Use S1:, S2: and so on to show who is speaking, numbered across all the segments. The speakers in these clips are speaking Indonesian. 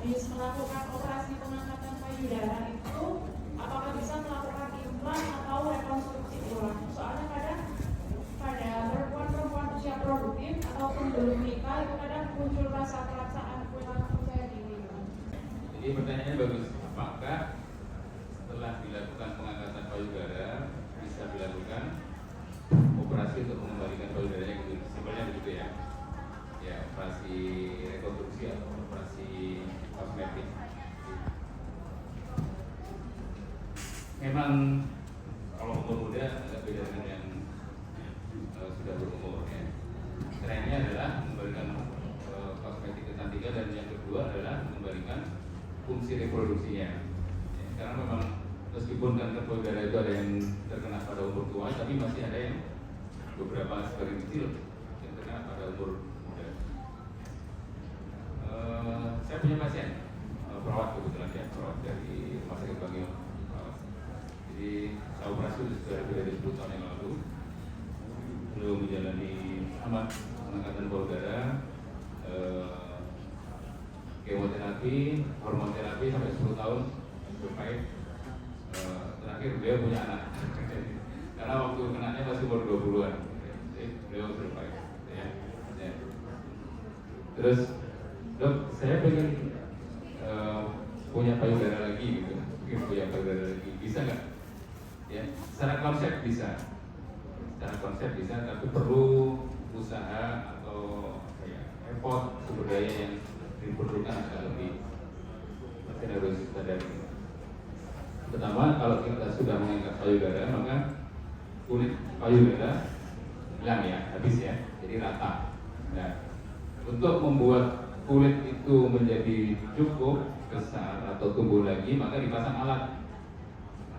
S1: habis melakukan operasi pengangkatan payudara itu apakah bisa melakukan implan atau rekonstruksi ulang? Soalnya kadang pada perempuan-perempuan usia produktif ataupun belum nikah itu kadang muncul rasa keraksaan perilaku saya diri.
S2: Jadi pertanyaannya bagus, apakah setelah dilakukan pengangkatan payudara bisa dilakukan operasi untuk mengembalikan payudaranya gitu? Simpelnya begitu ya. Ya, operasi rekonstruksi atau operasi kosmetik. Memang kalau umur muda agak beda dengan yang sudah berumur ya. Trennya adalah mengembalikan kosmetik kecantikan, dan yang kedua adalah mengembalikan fungsi reproduksinya ya, karena memang meskipun kanker payudara itu ada yang terkena pada umur tua, tapi masih ada yang beberapa sebagian kecil yang terkena pada umur muda. Saya punya pasien perawat, kebetulan ya, perawat dari Rumah Sakit Bangil. Jadi saya operasi sudah lebih dari 10 tahun yang lalu. Beliau menjalani pengangkatan payudara, kemoterapi, hormon terapi sampai 10 tahun survive. Terakhir beliau punya anak karena waktu kenanya masih umur 20-an. Jadi beliau survive ya. Terus dok, saya pengen punya payudara lagi gitu, punya payudara lagi, bisa nggak? Ya, secara konsep bisa, tapi perlu usaha atau effort sumber daya yang diperlukan agak lebih. Mungkin harus sadari. Pertama, kalau kita sudah mengangkat payudara, maka kulit payudara hilang ya, habis ya, jadi rata. Nah, untuk membuat kulit itu menjadi cukup besar atau tumbuh lagi, maka dipasang alat.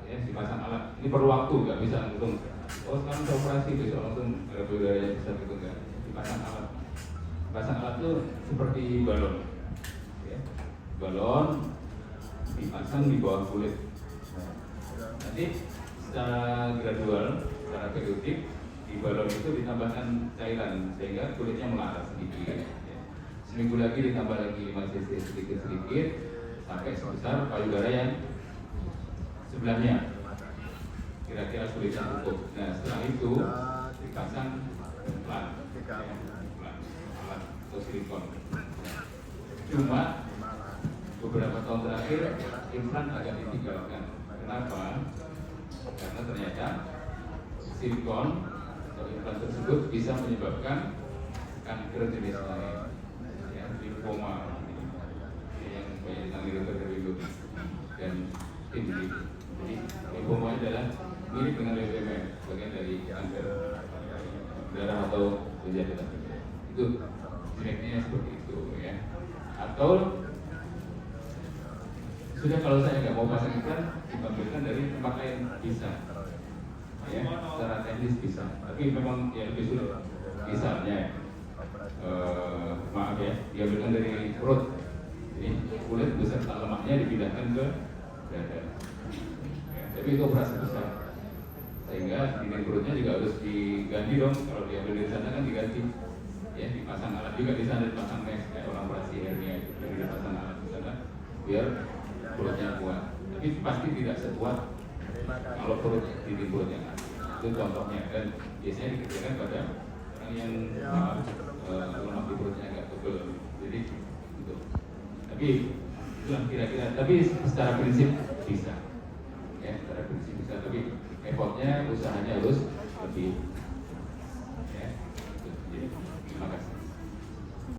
S2: Ya, dipasang alat. Ini perlu waktu, nggak bisa langsung. Oh, sekarang saya operasi, besok langsung payudaranya besar gitu, nggak. Dipasang alat. Pasang alat itu seperti balon. Ya. Balon dipasang di bawah kulit. Nanti secara gradual, secara periodik, di balon itu ditambahkan cairan sehingga kulitnya melaras sedikit. Ya. Seminggu lagi ditambah lagi 5 cc sedikit-sedikit sampai sebesar payudara yang sebelahnya. Kira-kira kulitnya cukup. Nah, setelah itu dipasang implan. Alat atau silikon. Cuma beberapa tahun terakhir implan agak ditinggalkan. Kenapa? Karena ternyata silikon atau implan tersebut bisa menyebabkan kanker jenis lain, ya, lymphoma yang banyak ditangani dokter Herwindo dan tim ini. Jadi lymphoma adalah mirip dengan leukemia, bagian dari kanker darah atau penjahat. Itu jenisnya seperti itu ya. Atau sudah, kalau saya nggak mau pasang iklan, diambilkan dari tempat lain bisa, ya, secara teknis bisa. Tapi memang ya lebih sulit. Misalnya, maaf ya, diambilkan dari perut. Jadi kulit beserta lemaknya dipindahkan ke dada. Ya, tapi itu operasi besar. Sehingga dinding perutnya juga harus diganti dong. Kalau diambil dari sana kan diganti. Ya, dipasang alat juga di sana, dipasang mesh kayak orang operasi hernia itu, jadi dipasang alat di sana biar perutnya kuat. Tapi pasti tidak sekuat kalau perut dinding perut yang ada. Itu contohnya, dan biasanya dikerjakan pada orang yang lemak di perutnya agak tebal. Jadi itu. Tapi itulah kira-kira. Tapi secara prinsip bisa. Ya, secara prinsip bisa. Tapi effortnya, usahanya harus lebih